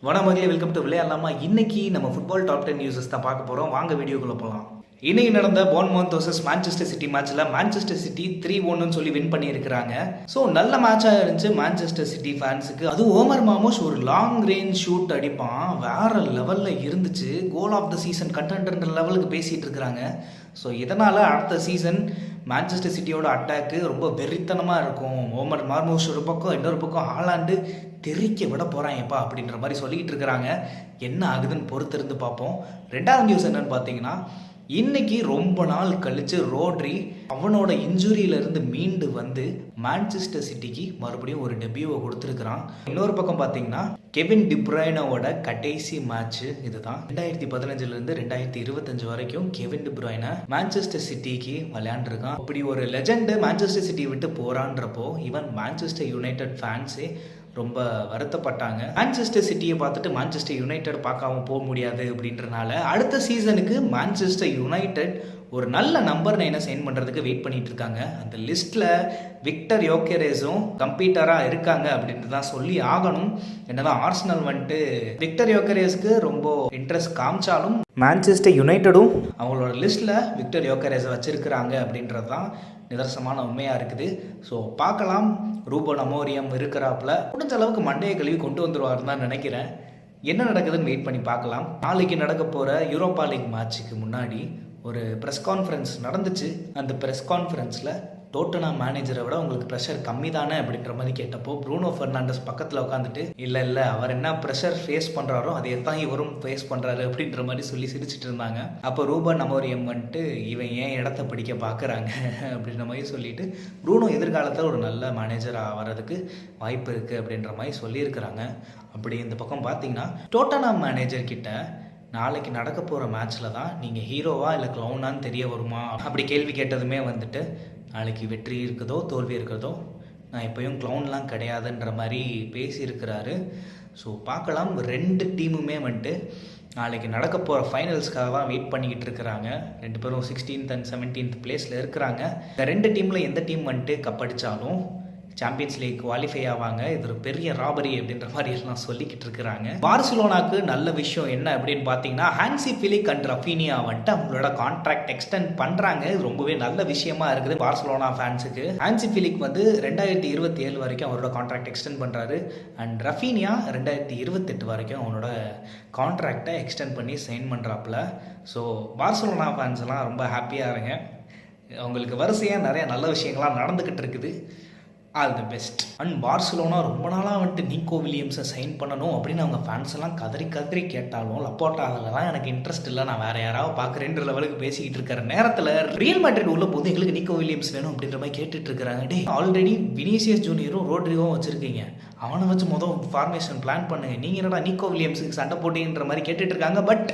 வணக்கம் welcome to விளையாடலாமா. இன்னைக்கு நம்ம ஃபுட்பால் டாப் 10 நியூஸஸ் தான் பார்க்க போகிறோம். வாங்க வீடியோக்குள்ளே போகலாம். இன்னைக்கு நடந்த போர்ன்மவுத் vs மான்செஸ்டர் சிட்டி மேட்ச்ல மான்செஸ்டர் சிட்டி 3-1 சொல்லி வின் பண்ணியிருக்கிறாங்க. ஸோ நல்ல மேட்சாக இருந்துச்சு மான்செஸ்டர் சிட்டி ஃபேன்ஸுக்கு. அதுவும் ஓமர் மாமோஸ் ஒரு லாங் ரேஞ்ச் ஷூட் அடிப்பான், வேற லெவலில் இருந்துச்சு. கோல் ஆஃப் த சீசன் கண்டென்ட்ன்ற லெவலுக்கு பேசிகிட்டு இருக்கிறாங்க. ஸோ இதனால் அடுத்த சீசன் மான்செஸ்டர் சிட்டியோட அட்டாக்கு ரொம்ப வெறித்தனமாக இருக்கும். ஓமர் மார்மோஸ் ஒரு பக்கம், இன்னொரு பக்கம் ஹாலாண்டு தெரிக்க விட போகிறாங்கப்பா அப்படின்ற மாதிரி சொல்லிக்கிட்டு இருக்கிறாங்க. என்ன ஆகுதுன்னு பொறுத்திருந்து பார்ப்போம். ரெண்டாவது நியூஸ் என்னன்னு பார்த்தீங்கன்னா, இன்னைக்கு ரொம்ப நாள் கழிச்சு ரோட்ரி அவனோட இன்ஜுரியிலிருந்து மீண்டு வந்து மான்செஸ்டர் சிட்டிக்கு மறுபடியும் ஒரு டெபியூவை கொடுத்துருக்கிறான். இன்னொரு பக்கம் பார்த்தீங்கன்னா, கெவின் டி ப்ரூய்னோட கடைசி மேட்ச் இதுதான். 2015 2025 வரைக்கும் கெவின் டி ப்ரூய்ன மான்செஸ்டர் சிட்டிக்கு விளையாண்டுருக்கான். அப்படி ஒரு லெஜெண்ட் மான்செஸ்டர் சிட்டி விட்டு போறான்றப்போ ஈவன் மான்செஸ்டர் யுனைடெட் ஃபேன்ஸே ரொம்ப வருத்தப்பட்டாங்க. மான்செஸ்டர் சிட்டியை பார்த்துட்டு மான்செஸ்டர் யுனைடெட் பார்க்காம போக முடியாது அப்படின்றனால அடுத்த சீசனுக்கு மான்செஸ்டர் யுனைடெட் ஒரு நல்ல நம்பர் 9 சைன் பண்ணுறதுக்கு வெயிட் பண்ணிட்டு இருக்காங்க. அந்த லிஸ்ட்டில் விக்டர் யோக்கெரேஸும் கம்பீட்டராக இருக்காங்க அப்படின்ட்டு தான் சொல்லி ஆகணும். என்னதான் ஆர்சனல் வந்துட்டு விக்டர் யோக்கெரேஸ்க்கு ரொம்ப இன்ட்ரெஸ்ட் காமிச்சாலும் மான்செஸ்டர் யுனைடெடும் அவங்களோட லிஸ்ட்டில் விக்டர் யோக்கெரேஸை வச்சிருக்கிறாங்க அப்படின்றது தான் நிதர்சனமான உண்மையாக இருக்குது. ஸோ பார்க்கலாம். ரூபன் அமோரியம் இருக்கிறாப்புல முடிஞ்ச அளவுக்கு மண்டையை கழுவி கொண்டு வந்துடுவாருன்னு தான் நினைக்கிறேன். என்ன நடக்குதுன்னு வெயிட் பண்ணி பார்க்கலாம். நாளைக்கு நடக்க போகிற யூரோப்பா லீக் மேட்சுக்கு முன்னாடி ஒரு ப்ரெஸ் கான்ஃபரன்ஸ் நடந்துச்சு. அந்த ப்ரெஸ் கான்ஃபரன்ஸில் டோட்டனாம் மேனேஜரை விட உங்களுக்கு ப்ரெஷர் கம்மி தானே அப்படின்ற மாதிரி கேட்டப்போ ப்ரூனோ ஃபெர்னாண்டஸ் பக்கத்தில் உட்காந்துட்டு இல்லை அவர் என்ன ப்ரெஷர் ஃபேஸ் பண்ணுறாரோ அதே தான் இவரும் ஃபேஸ் பண்ணுறாரு அப்படின்ற மாதிரி சொல்லி சிரிச்சிட்டு இருந்தாங்க. அப்போ ரூபன் அமோரியம் வந்துட்டு இவன் ஏன் இடத்த பிடிக்க பார்க்குறாங்க அப்படின்ற மாதிரி சொல்லிட்டு ப்ரூனோ எதிர்காலத்தில் ஒரு நல்ல மேனேஜராக வர்றதுக்கு வாய்ப்பு இருக்குது அப்படின்ற மாதிரி சொல்லியிருக்கிறாங்க. அப்படி இந்த பக்கம் பார்த்தீங்கன்னா, டோட்டனாம் மேனேஜர்கிட்ட நாளைக்கு நடக்க போகிற மேட்ச்சில் தான் நீங்கள் ஹீரோவா இல்லை க்ளவுனான்னு தெரிய வருமா அப்படி கேள்வி கேட்டதுமே வந்துட்டு, நாளைக்கு வெற்றி இருக்குதோ தோல்வி இருக்கிறதோ நான் எப்போயும் க்ளவுன்லாம் கிடையாதுன்ற மாதிரி பேசியிருக்கிறாரு. ஸோ பார்க்கலாம். ரெண்டு டீமுமே வந்துட்டு நாளைக்கு நடக்க போகிற ஃபைனல்ஸ்க்காக தான் வெயிட் பண்ணிக்கிட்டு இருக்கிறாங்க. ரெண்டு பேரும் 16th and 17th பிளேஸில் இருக்கிறாங்க. இந்த ரெண்டு டீமில் எந்த டீம் வந்துட்டு கப் அடித்தாலும் சாம்பியன்ஸ் லீக் குவாலிஃபை ஆவாங்க. இது ஒரு பெரிய ராபரி அப்படின்ற மாதிரி எல்லாம் சொல்லிக்கிட்டு இருக்கிறாங்க. பார்சிலோனாக்கு நல்ல விஷயம் என்ன அப்படின்னு பார்த்தீங்கன்னா, ஹான்சி ஃபிலிக் அண்ட் ரஃபீனியா வந்துட்டு அவங்களோட கான்ட்ராக்ட் எக்ஸ்டெண்ட் பண்ணுறாங்க. இது ரொம்பவே நல்ல விஷயமா இருக்குது பார்சிலோனா ஃபேன்ஸுக்கு. ஹான்சி ஃபிலிக் வந்து 2027 வரைக்கும் அவரோட கான்ட்ராக்ட் எக்ஸ்டெண்ட் பண்ணுறாரு. அண்ட் ரஃபீனியா 2028 வரைக்கும் அவனோட கான்ட்ராக்டை எக்ஸ்டெண்ட் பண்ணி சைன் பண்ணுறாப்புல. ஸோ பார்சிலோனா ஃபேன்ஸ் எல்லாம் ரொம்ப ஹாப்பியாக இருங்க. அவங்களுக்கு வரிசையாக நிறைய நல்ல விஷயங்கள்லாம் நடந்துக்கிட்டு இருக்குது. All the best. And Barcelona ரொம்ப நாளாக வந்துட்டு நீக்கோ வில்லியம்ஸை சைன் பண்ணணும் அப்படின்னு அவங்க ஃபேன்ஸ் எல்லாம் கதறி கேட்டாலும் லப்போட்டாலலாம் எனக்கு இன்ட்ரெஸ்ட் இல்லை, நான் வேறு யாராவது பார்க்குறேன்ற லெவலுக்கு பேசிக்கிட்டு இருக்கிற நேரத்தில் ரியல் மேட்ரிட் உள்ள போது எங்களுக்கு நீக்கோ வில்லியம்ஸ் வேணும் அப்படின்ற மாதிரி கேட்டுட்டு இருக்கிறாங்க. டே, ஆல்ரெடி வினிசியஸ் ஜூனியரும் ரோட்ரிகவும் வச்சுருக்கீங்க, அவனை வச்சு ஃபார்மேஷன் பிளான் பண்ணுங்க, நீங்கள் என்னடா நீக்கோ வில்லியம்ஸுக்கு சண்டை போட்டின்ற மாதிரி கேட்டுட்டு இருக்காங்க. பட்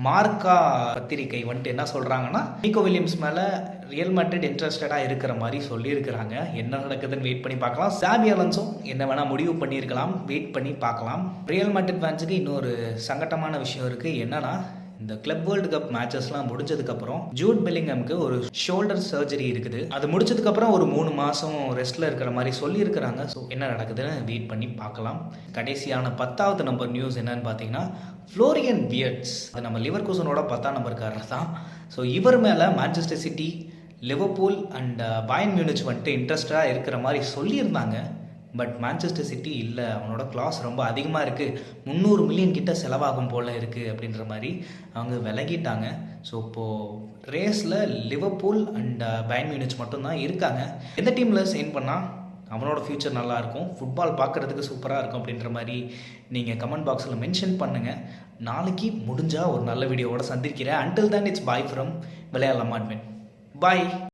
மார்க்கா பத்திரிகை வந்துட்டு என்ன சொல்கிறாங்கன்னா, நீக்கோ வில்லியம்ஸ் மேலே ரியல் மேட்ரிட் இன்ட்ரெஸ்டடாக இருக்கிற மாதிரி சொல்லியிருக்கிறாங்க. என்ன நடக்குதுன்னு வெயிட் பண்ணி பார்க்கலாம். சாபி அலோன்சோ என்ன வேணால் முடிவு பண்ணியிருக்கலாம், வெயிட் பண்ணி பார்க்கலாம். ரியல் மேட்ரிட் ஃபேன்ஸுக்கு இன்னொரு சங்கட்டமான விஷயம் இருக்குது. என்னன்னா, இந்த கிளப் வேர்ல்டு கப் மேட்சஸ்லாம் முடிஞ்சதுக்கப்புறம் ஜூட் பெல்லிங்கம்க்கு ஒரு ஷோல்டர் சர்ஜரி இருக்குது. அது முடிச்சதுக்கப்புறம் ஒரு 3 மாதம் ரெஸ்ட்டில் இருக்கிற மாதிரி சொல்லியிருக்கிறாங்க. ஸோ என்ன நடக்குதுன்னு வெயிட் பண்ணி பார்க்கலாம். கடைசியான 10வது நம்பர் நியூஸ் என்னன்னு பார்த்தீங்கன்னா, ஃப்ளோரியன் வியர்ட்ஸ், அது நம்ம லிவர்கூசனோட 10ஆம் நம்பர்காரர் தான். ஸோ இவர் மேலே Manchester city, Liverpool and Bayern Munich வந்துட்டு இன்ட்ரெஸ்டாக இருக்கிற மாதிரி சொல்லியிருந்தாங்க. பட் மான்செஸ்டர் சிட்டி இல்லை, அவனோட கிளாஸ் ரொம்ப அதிகமாக இருக்குது, 300 மில்லியன் கிட்ட செலவாகும் போல் இருக்குது அப்படின்ற மாதிரி அவங்க விலகிட்டாங்க. ஸோ இப்போது ரேஸில் லிவர்பூல் அண்ட் பயர்ன் மியூனிச் மட்டும்தான் இருக்காங்க. எந்த டீமில் சைன் பண்ணால் அவனோட ஃப்யூச்சர் நல்லாயிருக்கும், ஃபுட்பால் பார்க்குறதுக்கு சூப்பராக இருக்கும் அப்படின்ற மாதிரி நீங்கள் கமெண்ட் பாக்ஸில் மென்ஷன் பண்ணுங்கள். நாளைக்கு முடிஞ்சால் ஒரு நல்ல வீடியோவோட சந்திக்கிறேன். Until then it's bye from விளையாடலாமா அட்மின். பாய்.